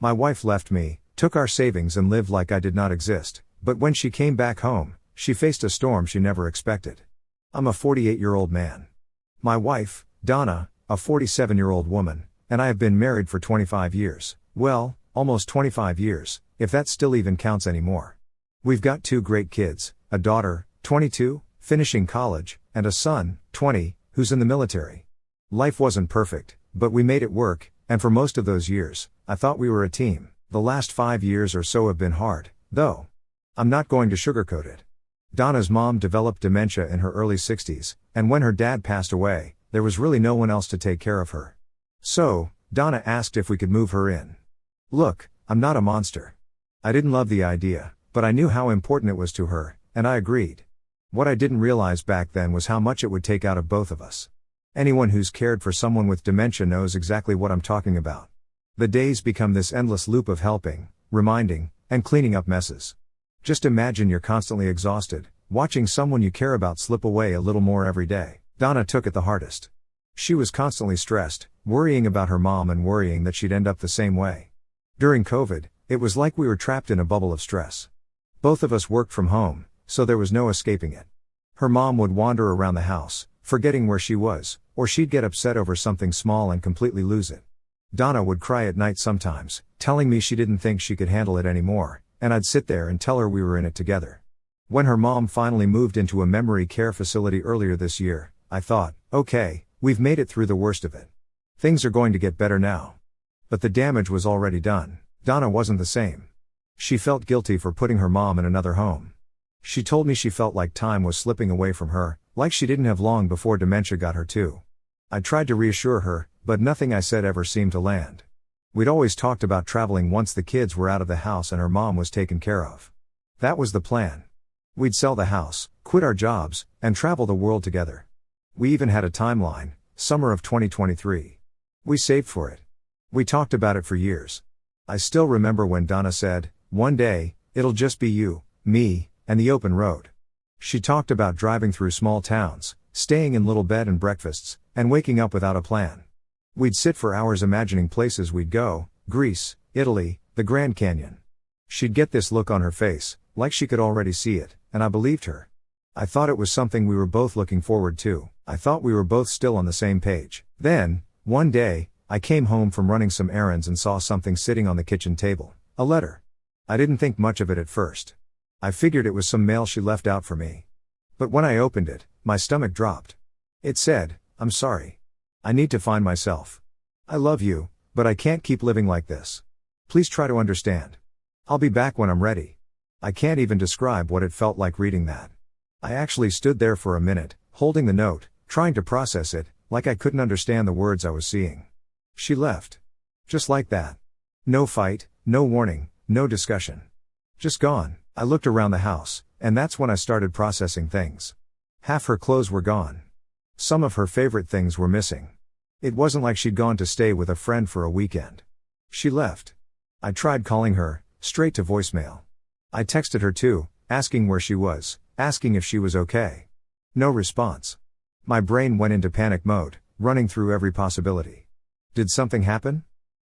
My wife left me, took our savings and lived like I did not exist, but when she came back home, she faced a storm she never expected. I'm a 48-year-old man. My wife, Donna, a 47-year-old woman, and I have been married for 25 years, well, almost 25 years, if that still even counts anymore. We've got 2 great kids, a daughter, 22, finishing college, and a son, 20, who's in the military. Life wasn't perfect, but we made it work, and for most of those years, I thought we were a team. The last 5 years or so have been hard, though. I'm not going to sugarcoat it. Donna's mom developed dementia in her early 60s, and when her dad passed away, there was really no one else to take care of her. So, Donna asked if we could move her in. Look, I'm not a monster. I didn't love the idea, but I knew how important it was to her, and I agreed. What I didn't realize back then was how much it would take out of both of us. Anyone who's cared for someone with dementia knows exactly what I'm talking about. The days become this endless loop of helping, reminding, and cleaning up messes. Just imagine you're constantly exhausted, watching someone you care about slip away a little more every day. Donna took it the hardest. She was constantly stressed, worrying about her mom and worrying that she'd end up the same way. During COVID, it was like we were trapped in a bubble of stress. Both of us worked from home, so there was no escaping it. Her mom would wander around the house, forgetting where she was, or she'd get upset over something small and completely lose it. Donna would cry at night sometimes, telling me she didn't think she could handle it anymore, and I'd sit there and tell her we were in it together. When her mom finally moved into a memory care facility earlier this year, I thought, okay, we've made it through the worst of it. Things are going to get better now. But the damage was already done. Donna wasn't the same. She felt guilty for putting her mom in another home. She told me she felt like time was slipping away from her, like she didn't have long before dementia got her too. I tried to reassure her, but nothing I said ever seemed to land. We'd always talked about traveling once the kids were out of the house and her mom was taken care of. That was the plan. We'd sell the house, quit our jobs, and travel the world together. We even had a timeline, summer of 2023. We saved for it. We talked about it for years. I still remember when Donna said, one day, it'll just be you, me, and the open road. She talked about driving through small towns, staying in little bed and breakfasts, and waking up without a plan. We'd sit for hours imagining places we'd go, Greece, Italy, the Grand Canyon. She'd get this look on her face, like she could already see it, and I believed her. I thought it was something we were both looking forward to. I thought we were both still on the same page. Then, one day, I came home from running some errands and saw something sitting on the kitchen table. A letter. I didn't think much of it at first. I figured it was some mail she left out for me. But when I opened it, my stomach dropped. It said, I'm sorry. I need to find myself. I love you, but I can't keep living like this. Please try to understand. I'll be back when I'm ready. I can't even describe what it felt like reading that. I actually stood there for a minute, holding the note, trying to process it, like I couldn't understand the words I was seeing. She left. Just like that. No fight, no warning, no discussion. Just gone. I looked around the house, and that's when I started processing things. Half her clothes were gone. Some of her favorite things were missing. It wasn't like she'd gone to stay with a friend for a weekend. She left. I tried calling her, straight to voicemail. I texted her too, asking where she was, asking if she was okay. No response. My brain went into panic mode, running through every possibility. Did something happen?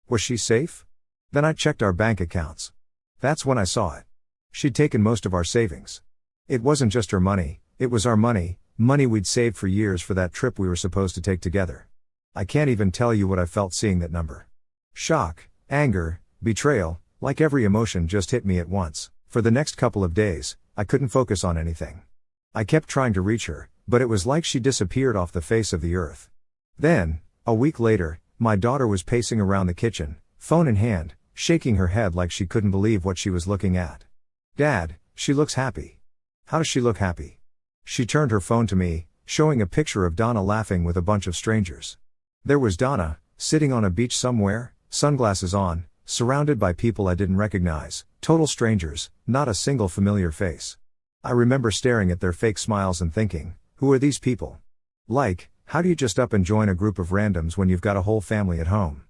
Was she safe? Then I checked our bank accounts. That's when I saw it. She'd taken most of our savings. It wasn't just her money, it was our money, money we'd saved for years for that trip we were supposed to take together. I can't even tell you what I felt seeing that number. Shock, anger, betrayal, like every emotion just hit me at once. For the next couple of days, I couldn't focus on anything. I kept trying to reach her, but it was like she disappeared off the face of the earth. Then, a week later, my daughter was pacing around the kitchen, phone in hand, shaking her head like she couldn't believe what she was looking at. Dad, she looks happy. How does she look happy? She turned her phone to me, showing a picture of Donna laughing with a bunch of strangers. There was Donna, sitting on a beach somewhere, sunglasses on, surrounded by people I didn't recognize, total strangers, not a single familiar face. I remember staring at their fake smiles and thinking, who are these people? Like, how do you just up and join a group of randoms when you've got a whole family at home?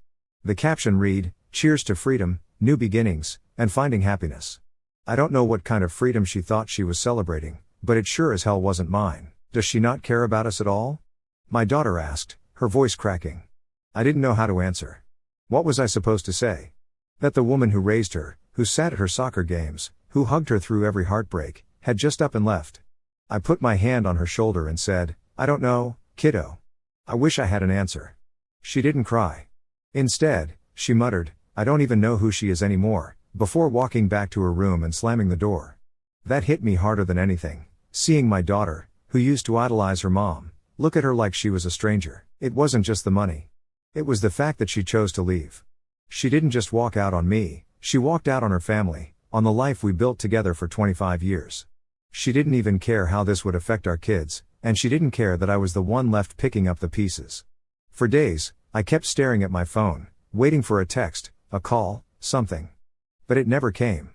The caption read, cheers to freedom, new beginnings, and finding happiness. I don't know what kind of freedom she thought she was celebrating, but it sure as hell wasn't mine. Does she not care about us at all? My daughter asked, her voice cracking. I didn't know how to answer. What was I supposed to say? That the woman who raised her, who sat at her soccer games, who hugged her through every heartbreak, had just up and left. I put my hand on her shoulder and said, "I don't know, kiddo. I wish I had an answer." She didn't cry. Instead, she muttered, "I don't even know who she is anymore," before walking back to her room and slamming the door. That hit me harder than anything, seeing my daughter, who used to idolize her mom, look at her like she was a stranger. It wasn't just the money. It was the fact that she chose to leave. She didn't just walk out on me, she walked out on her family, on the life we built together for 25 years. She didn't even care how this would affect our kids, and she didn't care that I was the one left picking up the pieces. For days, I kept staring at my phone, waiting for a text, a call, something. But it never came.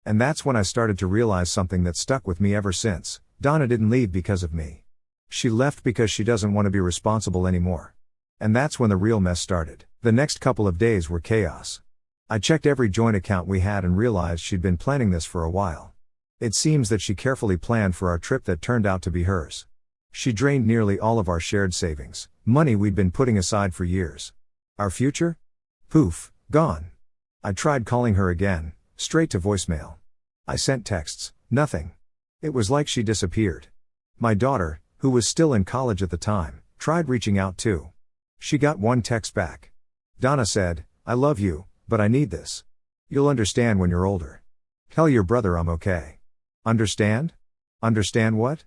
And that's when I started to realize something that stuck with me ever since. Donna didn't leave because of me. She left because she doesn't want to be responsible anymore. And that's when the real mess started. The next couple of days were chaos. I checked every joint account we had and realized she'd been planning this for a while. It seems that she carefully planned for our trip that turned out to be hers. She drained nearly all of our shared savings, money we'd been putting aside for years. Our future? Poof, gone. I tried calling her again, straight to voicemail. I sent texts, nothing. It was like she disappeared. My daughter, who was still in college at the time, tried reaching out too. She got one text back. Donna said, "I love you, but I need this. You'll understand when you're older. Tell your brother I'm okay." Understand? Understand what?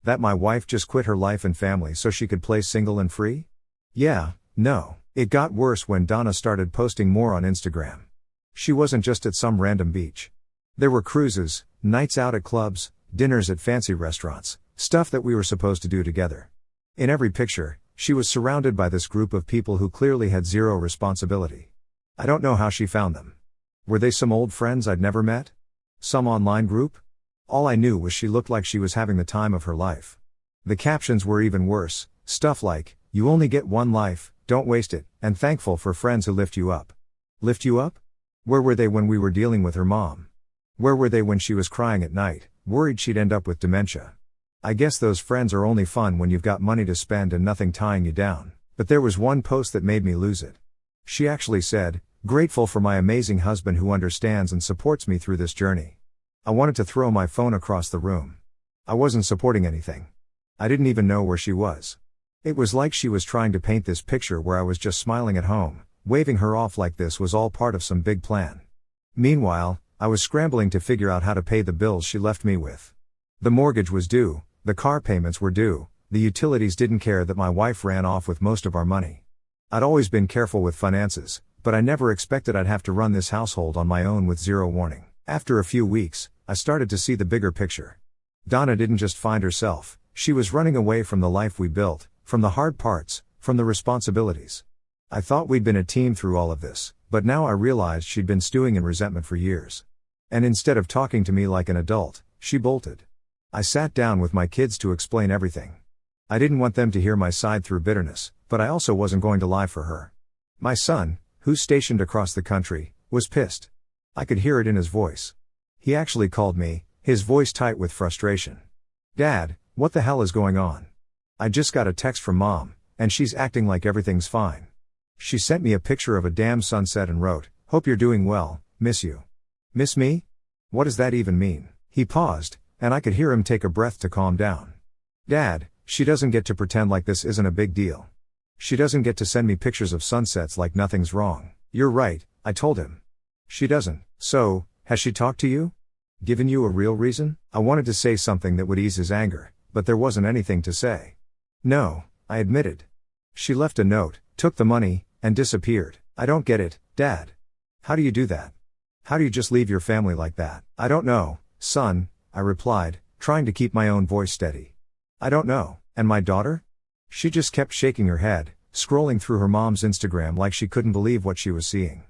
That my wife just quit her life and family so she could play single and free? Yeah, no. It got worse when Donna started posting more on Instagram. She wasn't just at some random beach. There were cruises, nights out at clubs, dinners at fancy restaurants, stuff that we were supposed to do together. In every picture, she was surrounded by this group of people who clearly had zero responsibility. I don't know how she found them. Were they some old friends I'd never met? Some online group? All I knew was she looked like she was having the time of her life. The captions were even worse, stuff like, "You only get one life, don't waste it," and "Thankful for friends who lift you up." Lift you up? Where were they when we were dealing with her mom? Where were they when she was crying at night, worried she'd end up with dementia? I guess those friends are only fun when you've got money to spend and nothing tying you down. But there was one post that made me lose it. She actually said, "Grateful for my amazing husband who understands and supports me through this journey." I wanted to throw my phone across the room. I wasn't supporting anything. I didn't even know where she was. It was like she was trying to paint this picture where I was just smiling at home, waving her off like this was all part of some big plan. Meanwhile, I was scrambling to figure out how to pay the bills she left me with. The mortgage was due, the car payments were due, the utilities didn't care that my wife ran off with most of our money. I'd always been careful with finances, but I never expected I'd have to run this household on my own with zero warning. After a few weeks, I started to see the bigger picture. Donna didn't just find herself, she was running away from the life we built, from the hard parts, from the responsibilities. I thought we'd been a team through all of this, but now I realized she'd been stewing in resentment for years. And instead of talking to me like an adult, she bolted. I sat down with my kids to explain everything. I didn't want them to hear my side through bitterness, but I also wasn't going to lie for her. My son, who's stationed across the country, was pissed. I could hear it in his voice. He actually called me, his voice tight with frustration. "Dad, what the hell is going on? I just got a text from Mom, and she's acting like everything's fine. She sent me a picture of a damn sunset and wrote, 'Hope you're doing well, miss you.'" Miss me? What does that even mean? He paused, and I could hear him take a breath to calm down. "Dad, she doesn't get to pretend like this isn't a big deal. She doesn't get to send me pictures of sunsets like nothing's wrong." "You're right," I told him. "She doesn't. So, has she talked to you? Given you a real reason?" I wanted to say something that would ease his anger, but there wasn't anything to say. "No," I admitted. "She left a note, took the money, and disappeared." "I don't get it, Dad. How do you do that? How do you just leave your family like that?" "I don't know, son," I replied, trying to keep my own voice steady. "I don't know." "And my daughter?" She just kept shaking her head, scrolling through her mom's Instagram like she couldn't believe what she was seeing.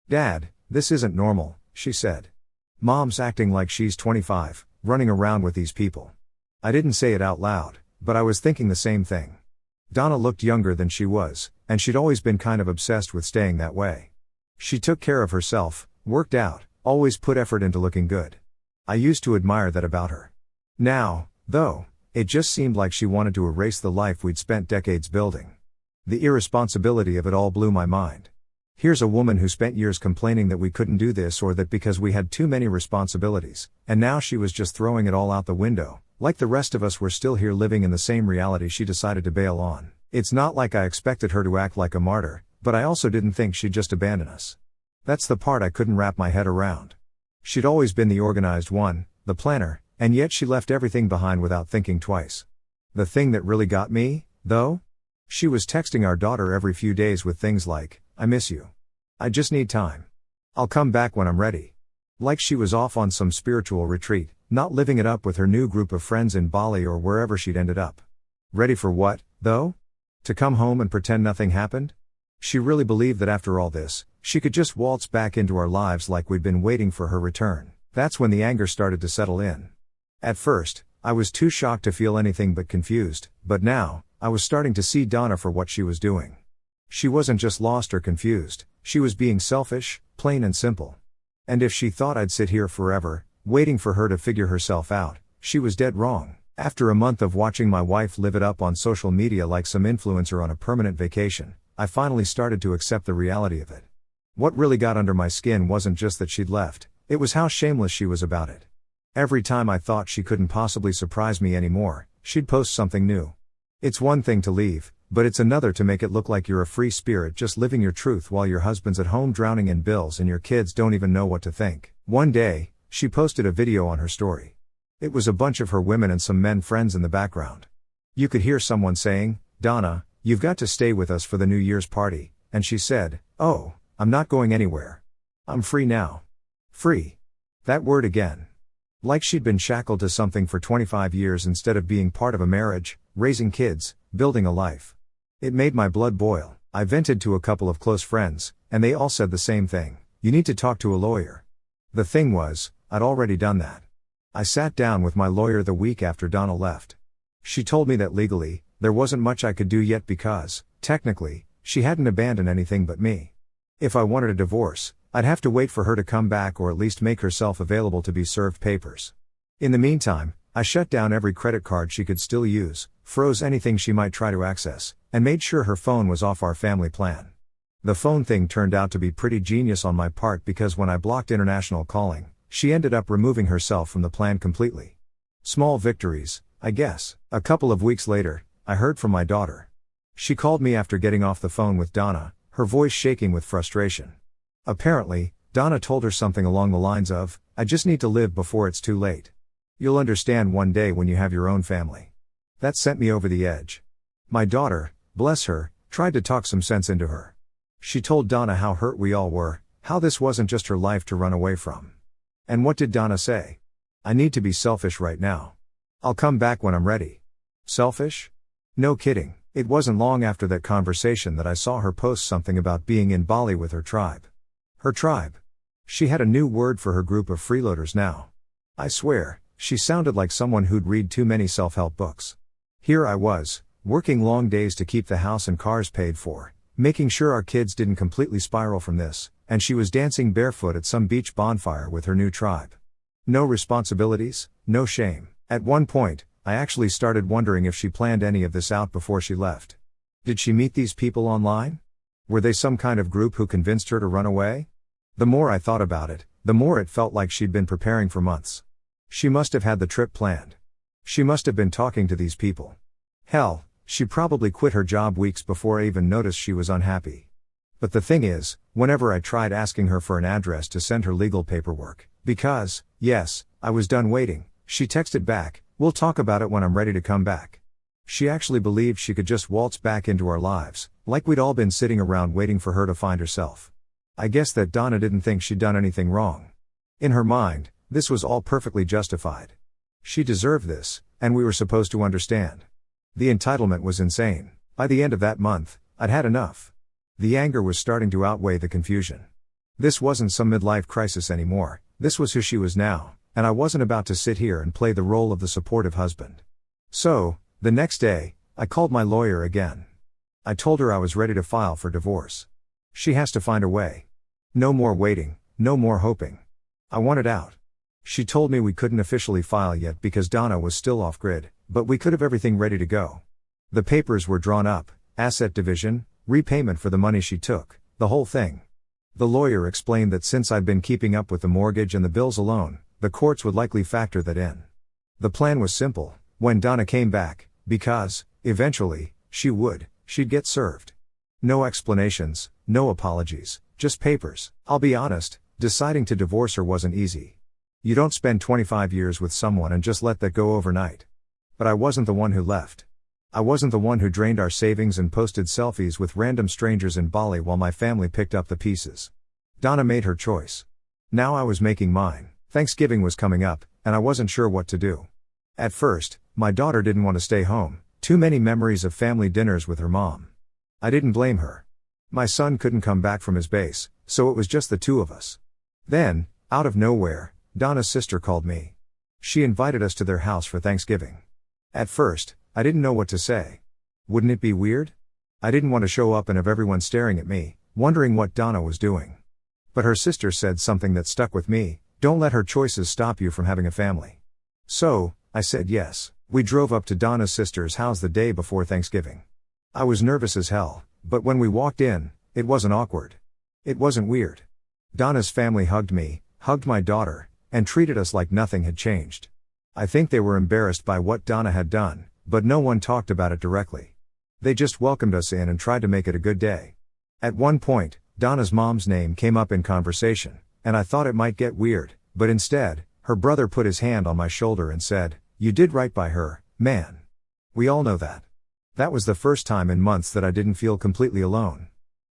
"Dad, this isn't normal," she said. "Mom's acting like she's 25, running around with these people." I didn't say it out loud, but I was thinking the same thing. Donna looked younger than she was, and she'd always been kind of obsessed with staying that way. She took care of herself, worked out, always put effort into looking good. I used to admire that about her. Now, though, it just seemed like she wanted to erase the life we'd spent decades building. The irresponsibility of it all blew my mind. Here's a woman who spent years complaining that we couldn't do this or that because we had too many responsibilities, and now she was just throwing it all out the window, like the rest of us were still here living in the same reality she decided to bail on. It's not like I expected her to act like a martyr, but I also didn't think she'd just abandon us. That's the part I couldn't wrap my head around. She'd always been the organized one, the planner, and yet she left everything behind without thinking twice. The thing that really got me, though? She was texting our daughter every few days with things like, "I miss you. I just need time. I'll come back when I'm ready." Like she was off on some spiritual retreat, not living it up with her new group of friends in Bali or wherever she'd ended up. Ready for what, though? To come home and pretend nothing happened? She really believed that after all this, she could just waltz back into our lives like we'd been waiting for her return. That's when the anger started to settle in. At first, I was too shocked to feel anything but confused, but now, I was starting to see Donna for what she was doing. She wasn't just lost or confused, she was being selfish, plain and simple. And if she thought I'd sit here forever, waiting for her to figure herself out, she was dead wrong. After a month of watching my wife live it up on social media like some influencer on a permanent vacation, I finally started to accept the reality of it. What really got under my skin wasn't just that she'd left, it was how shameless she was about it. Every time I thought she couldn't possibly surprise me anymore, she'd post something new. It's one thing to leave, but it's another to make it look like you're a free spirit just living your truth while your husband's at home drowning in bills and your kids don't even know what to think. One day, she posted a video on her story. It was a bunch of her women and some men friends in the background. You could hear someone saying, "Donna, you've got to stay with us for the New Year's party," and she said, "Oh, I'm not going anywhere. I'm free now." Free. That word again. Like she'd been shackled to something for 25 years instead of being part of a marriage, raising kids, building a life. It made my blood boil. I vented to a couple of close friends, and they all said the same thing: "You need to talk to a lawyer." The thing was, I'd already done that. I sat down with my lawyer the week after Donna left. She told me that legally, there wasn't much I could do yet because, technically, she hadn't abandoned anything but me. If I wanted a divorce, I'd have to wait for her to come back or at least make herself available to be served papers. In the meantime, I shut down every credit card she could still use, froze anything she might try to access, and made sure her phone was off our family plan. The phone thing turned out to be pretty genius on my part because when I blocked international calling, she ended up removing herself from the plan completely. Small victories, I guess. A couple of weeks later, I heard from my daughter. She called me after getting off the phone with Donna, her voice shaking with frustration. Apparently, Donna told her something along the lines of, "I just need to live before it's too late. You'll understand one day when you have your own family." That sent me over the edge. My daughter, bless her, tried to talk some sense into her. She told Donna how hurt we all were, how this wasn't just her life to run away from. And what did Donna say? "I need to be selfish right now. I'll come back when I'm ready." Selfish? No kidding. It wasn't long after that conversation that I saw her post something about being in Bali with her tribe. Her tribe. She had a new word for her group of freeloaders now. I swear, she sounded like someone who'd read too many self-help books. Here I was, working long days to keep the house and cars paid for, making sure our kids didn't completely spiral from this, and she was dancing barefoot at some beach bonfire with her new tribe. No responsibilities, no shame. At one point, I actually started wondering if she planned any of this out before she left. Did she meet these people online? Were they some kind of group who convinced her to run away? The more I thought about it, the more it felt like she'd been preparing for months. She must have had the trip planned. She must have been talking to these people. Hell, she probably quit her job weeks before I even noticed she was unhappy. But the thing is, whenever I tried asking her for an address to send her legal paperwork, because, yes, I was done waiting, she texted back, "We'll talk about it when I'm ready to come back." She actually believed she could just waltz back into our lives, like we'd all been sitting around waiting for her to find herself. I guess that Donna didn't think she'd done anything wrong. In her mind, this was all perfectly justified. She deserved this, and we were supposed to understand. The entitlement was insane. By the end of that month, I'd had enough. The anger was starting to outweigh the confusion. This wasn't some midlife crisis anymore, this was who she was now, and I wasn't about to sit here and play the role of the supportive husband. So, the next day, I called my lawyer again. I told her I was ready to file for divorce. She has to find a way. No more waiting, no more hoping. I wanted out. She told me we couldn't officially file yet because Donna was still off-grid, but we could have everything ready to go. The papers were drawn up, asset division, repayment for the money she took, the whole thing. The lawyer explained that since I'd been keeping up with the mortgage and the bills alone, the courts would likely factor that in. The plan was simple: when Donna came back, because, eventually, she'd get served. No explanations, no apologies, just papers. I'll be honest, deciding to divorce her wasn't easy. You don't spend 25 years with someone and just let that go overnight. But I wasn't the one who left. I wasn't the one who drained our savings and posted selfies with random strangers in Bali while my family picked up the pieces. Donna made her choice. Now I was making mine. Thanksgiving was coming up, and I wasn't sure what to do. At first, my daughter didn't want to stay home. Too many memories of family dinners with her mom. I didn't blame her. My son couldn't come back from his base, so it was just the two of us. Then, out of nowhere, Donna's sister called me. She invited us to their house for Thanksgiving. At first, I didn't know what to say. Wouldn't it be weird? I didn't want to show up and have everyone staring at me, wondering what Donna was doing. But her sister said something that stuck with me: don't let her choices stop you from having a family. So, I said yes. We drove up to Donna's sister's house the day before Thanksgiving. I was nervous as hell, but when we walked in, it wasn't awkward. It wasn't weird. Donna's family hugged me, hugged my daughter, and treated us like nothing had changed. I think they were embarrassed by what Donna had done, but no one talked about it directly. They just welcomed us in and tried to make it a good day. At one point, Donna's mom's name came up in conversation, and I thought it might get weird, but instead, her brother put his hand on my shoulder and said, "You did right by her, man." We all know that. That was the first time in months that I didn't feel completely alone.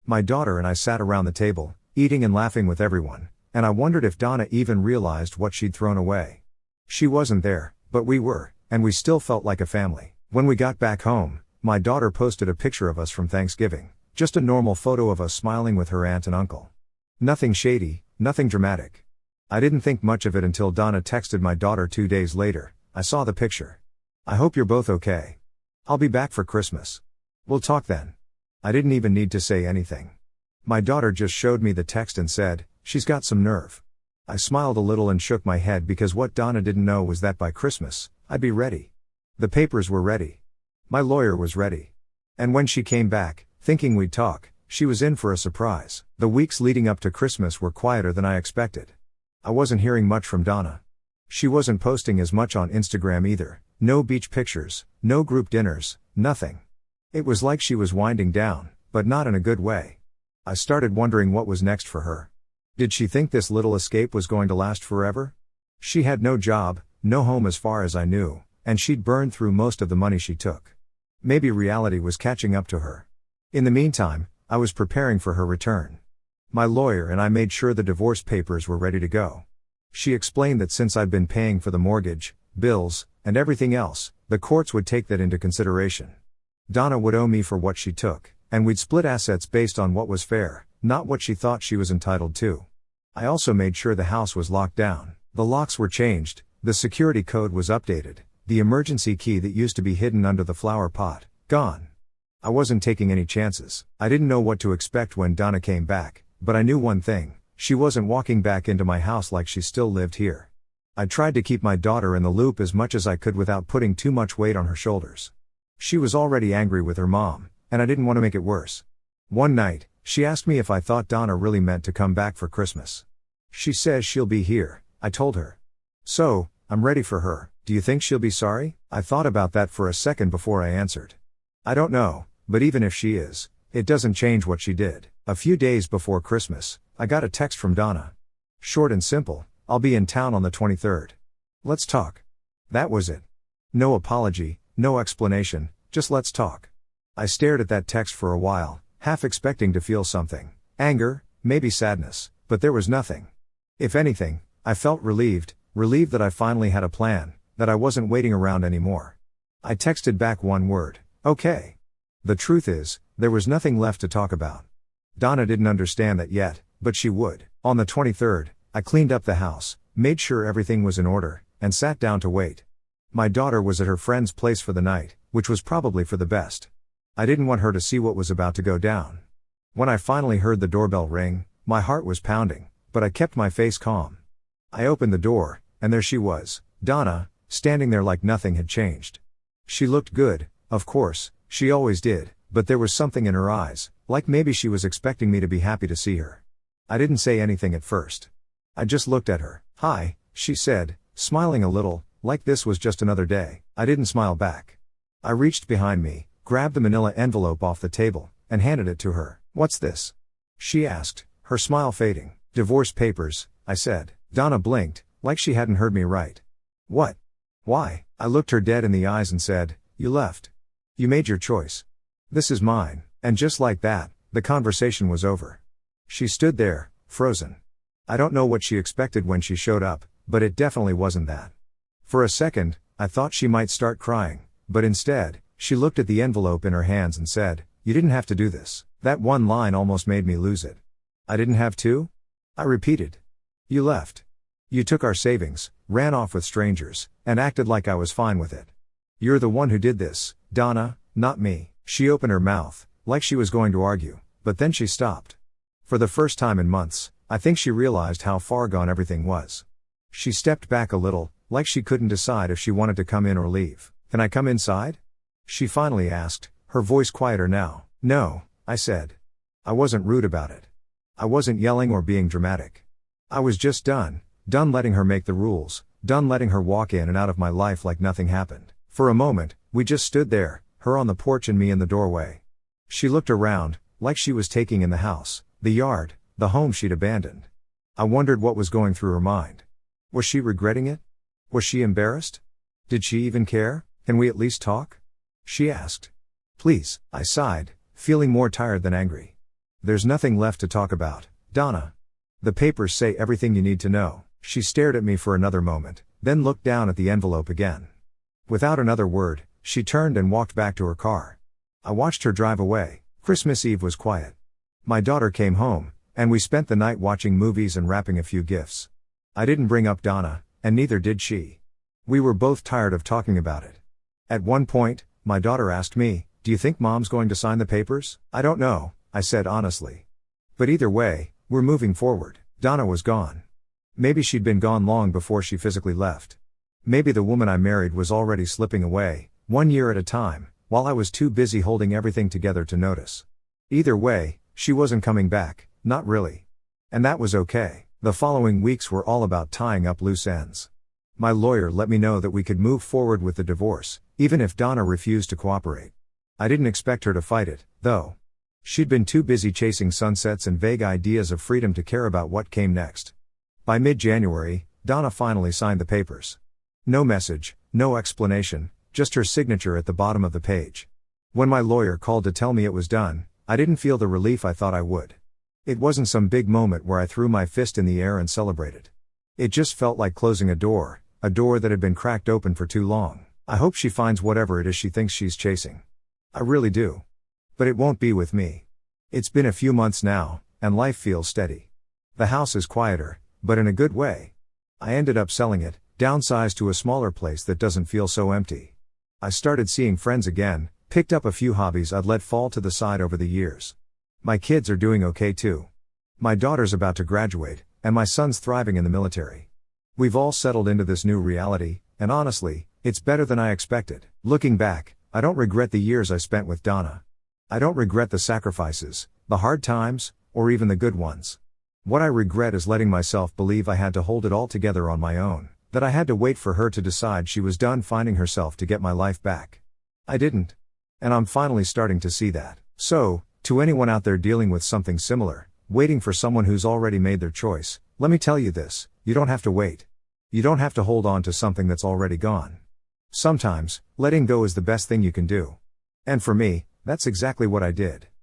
My daughter and I sat around the table, eating and laughing with everyone, and I wondered if Donna even realized what she'd thrown away. She wasn't there, but we were, and we still felt like a family. When we got back home, my daughter posted a picture of us from Thanksgiving, just a normal photo of us smiling with her aunt and uncle. Nothing shady, nothing dramatic. I didn't think much of it until Donna texted my daughter 2 days later. "I saw the picture. I hope you're both okay. I'll be back for Christmas. We'll talk then." I didn't even need to say anything. My daughter just showed me the text and said, "She's got some nerve." I smiled a little and shook my head because what Donna didn't know was that by Christmas, I'd be ready. The papers were ready. My lawyer was ready. And when she came back, thinking we'd talk, she was in for a surprise. The weeks leading up to Christmas were quieter than I expected. I wasn't hearing much from Donna. She wasn't posting as much on Instagram either. No beach pictures, no group dinners, nothing. It was like she was winding down, but not in a good way. I started wondering what was next for her. Did she think this little escape was going to last forever? She had no job, no home as far as I knew, and she'd burned through most of the money she took. Maybe reality was catching up to her. In the meantime, I was preparing for her return. My lawyer and I made sure the divorce papers were ready to go. She explained that since I'd been paying for the mortgage, bills, and everything else, the courts would take that into consideration. Donna would owe me for what she took, and we'd split assets based on what was fair, not what she thought she was entitled to. I also made sure the house was locked down. The locks were changed, the security code was updated, the emergency key that used to be hidden under the flower pot, gone. I wasn't taking any chances. I didn't know what to expect when Donna came back, but I knew one thing: she wasn't walking back into my house like she still lived here. I tried to keep my daughter in the loop as much as I could without putting too much weight on her shoulders. She was already angry with her mom, and I didn't want to make it worse. One night, she asked me if I thought Donna really meant to come back for Christmas. "She says she'll be here," I told her. "So, I'm ready for her. Do you think she'll be sorry?" I thought about that for a second before I answered. "I don't know, but even if she is, it doesn't change what she did." A few days before Christmas, I got a text from Donna. Short and simple: "I'll be in town on the 23rd. Let's talk." That was it. No apology, no explanation, just let's talk. I stared at that text for a while, half expecting to feel something. Anger, maybe sadness, but there was nothing. If anything, I felt relieved that I finally had a plan, that I wasn't waiting around anymore. I texted back one word: "Okay." The truth is, there was nothing left to talk about. Donna didn't understand that yet, but she would. On the 23rd, I cleaned up the house, made sure everything was in order, and sat down to wait. My daughter was at her friend's place for the night, which was probably for the best. I didn't want her to see what was about to go down. When I finally heard the doorbell ring, my heart was pounding, but I kept my face calm. I opened the door, and there she was, Donna, standing there like nothing had changed. She looked good, of course, she always did, but there was something in her eyes, like maybe she was expecting me to be happy to see her. I didn't say anything at first. I just looked at her. "Hi," she said, smiling a little, like this was just another day. I didn't smile back. I reached behind me, grabbed the manila envelope off the table, and handed it to her. "What's this?" she asked, her smile fading. "Divorce papers," I said. Donna blinked, like she hadn't heard me right. "What? Why?" I looked her dead in the eyes and said, "You left. You made your choice. This is mine." And just like that, the conversation was over. She stood there, frozen. I don't know what she expected when she showed up, but it definitely wasn't that. For a second, I thought she might start crying, but instead, she looked at the envelope in her hands and said, "You didn't have to do this." That one line almost made me lose it. "I didn't have to?" I repeated. "You left. You took our savings, ran off with strangers, and acted like I was fine with it. You're the one who did this, Donna, not me." She opened her mouth, like she was going to argue, but then she stopped. For the first time in months, I think she realized how far gone everything was. She stepped back a little, like she couldn't decide if she wanted to come in or leave. "Can I come inside?" she finally asked, her voice quieter now. "No," I said. I wasn't rude about it. I wasn't yelling or being dramatic. I was just done letting her make the rules, done letting her walk in and out of my life like nothing happened. For a moment, we just stood there, her on the porch and me in the doorway. She looked around, like she was taking in the house, the yard, the home she'd abandoned. I wondered what was going through her mind. Was she regretting it? Was she embarrassed? Did she even care? "Can we at least talk?" she asked. "Please," I sighed, feeling more tired than angry. "There's nothing left to talk about, Donna. The papers say everything you need to know." She stared at me for another moment, then looked down at the envelope again. Without another word, she turned and walked back to her car. I watched her drive away. Christmas Eve was quiet. My daughter came home, and we spent the night watching movies and wrapping a few gifts. I didn't bring up Donna, and neither did she. We were both tired of talking about it. At one point, my daughter asked me, "Do you think Mom's going to sign the papers?" "I don't know," I said honestly. "But either way, we're moving forward." Donna was gone. Maybe she'd been gone long before she physically left. Maybe the woman I married was already slipping away, 1 year at a time, while I was too busy holding everything together to notice. Either way, she wasn't coming back, not really. And that was okay. The following weeks were all about tying up loose ends. My lawyer let me know that we could move forward with the divorce, even if Donna refused to cooperate. I didn't expect her to fight it, though. She'd been too busy chasing sunsets and vague ideas of freedom to care about what came next. By mid-January, Donna finally signed the papers. No message, no explanation, just her signature at the bottom of the page. When my lawyer called to tell me it was done, I didn't feel the relief I thought I would. It wasn't some big moment where I threw my fist in the air and celebrated. It just felt like closing a door that had been cracked open for too long. I hope she finds whatever it is she thinks she's chasing. I really do. But it won't be with me. It's been a few months now, and life feels steady. The house is quieter, but in a good way. I ended up selling it, downsized to a smaller place that doesn't feel so empty. I started seeing friends again, picked up a few hobbies I'd let fall to the side over the years. My kids are doing okay too. My daughter's about to graduate, and my son's thriving in the military. We've all settled into this new reality, and honestly, it's better than I expected. Looking back, I don't regret the years I spent with Donna. I don't regret the sacrifices, the hard times, or even the good ones. What I regret is letting myself believe I had to hold it all together on my own, that I had to wait for her to decide she was done finding herself to get my life back. I didn't. And I'm finally starting to see that. So, to anyone out there dealing with something similar, waiting for someone who's already made their choice, let me tell you this, you don't have to wait. You don't have to hold on to something that's already gone. Sometimes, letting go is the best thing you can do. And for me, that's exactly what I did.